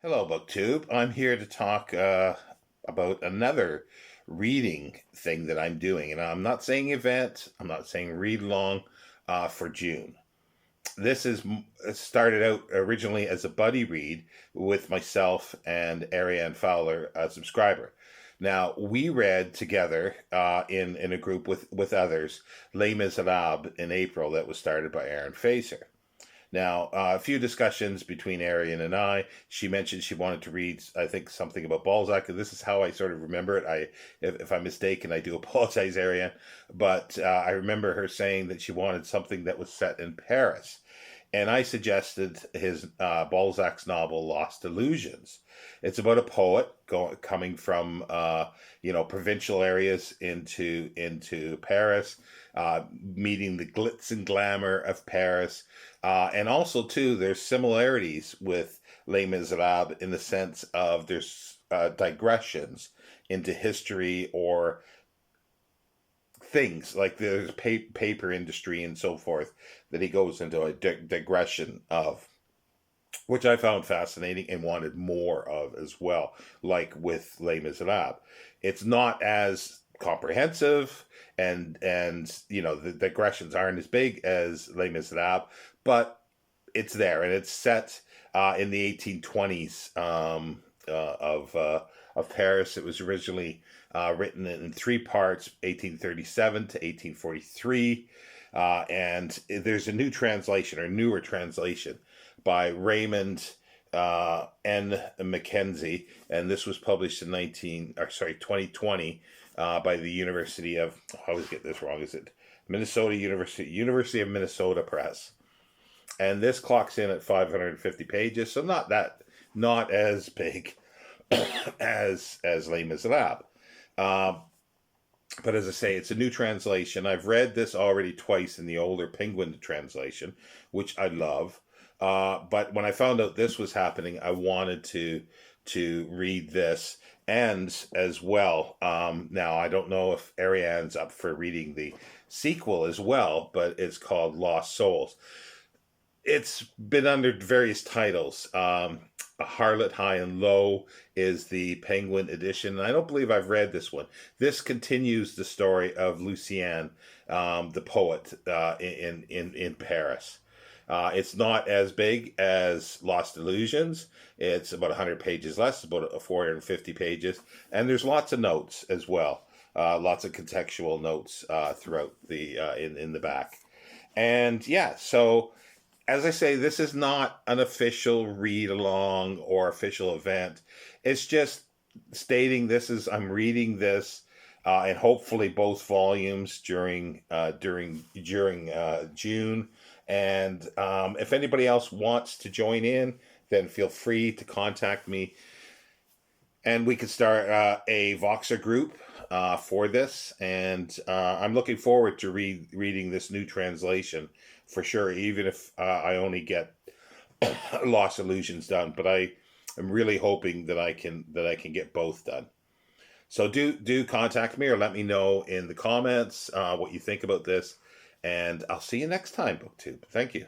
Hello, BookTube. I'm here to talk about another reading thing that I'm doing. And I'm not saying event, I'm not saying read along for June. This is started out originally as a buddy read with myself and Ariane Fowler, a subscriber. Now, we read together in a group with others Les Miserables in April that was started by Aaron Facer. Now, a few discussions between Arian and I. She mentioned she wanted to read, I think, something about Balzac, and this is how I sort of remember it. If I'm mistaken, I do apologize, Arian. But I remember her saying that she wanted something that was set in Paris. And I suggested his Balzac's novel Lost Illusions. It's about a poet coming from provincial areas into Paris, meeting the glitz and glamour of Paris, and also too there's similarities with Les Miserables in the sense of there's digressions into history or things like the paper industry and so forth that he goes into a digression of, which I found fascinating and wanted more of as well. Like with Les Miserables, it's not as comprehensive, and the digressions aren't as big as Les Miserables, but it's there and it's set in the 1820s of Paris. It was originally written in three parts, 1837 to 1843. And there's a new translation or newer translation by Raymond N. Mackenzie, and this was published in 2020 by the University of, I always get this wrong, is it Minnesota University of Minnesota Press. And this clocks in at 550 pages, so not as big as Les Miserables. Uh, but as I say, it's a new translation. I've read this already twice in the older Penguin translation, which I love. But when I found out this was happening, I wanted to read this and as well. Now I don't know if Ariane's up for reading the sequel as well, but it's called Lost Souls. It's been under various titles. A Harlot High and Low is the Penguin edition, and I don't believe I've read this one. This continues the story of Lucien, the poet in Paris. It's not as big as Lost Illusions. It's about 100 pages less, about 450 pages, and there's lots of notes as well. Lots of contextual notes throughout the in the back, and yeah, so as I say, this is not an official read along or official event. It's just stating I'm reading this, and hopefully both volumes during June. And if anybody else wants to join in, then feel free to contact me, and we could start a Voxer group for this. And I'm looking forward to reading this new translation for sure, even if I only get Lost Illusions done. But I am really hoping that I can get both done. So do contact me or let me know in the comments what you think about this, and I'll see you next time, BookTube. Thank you.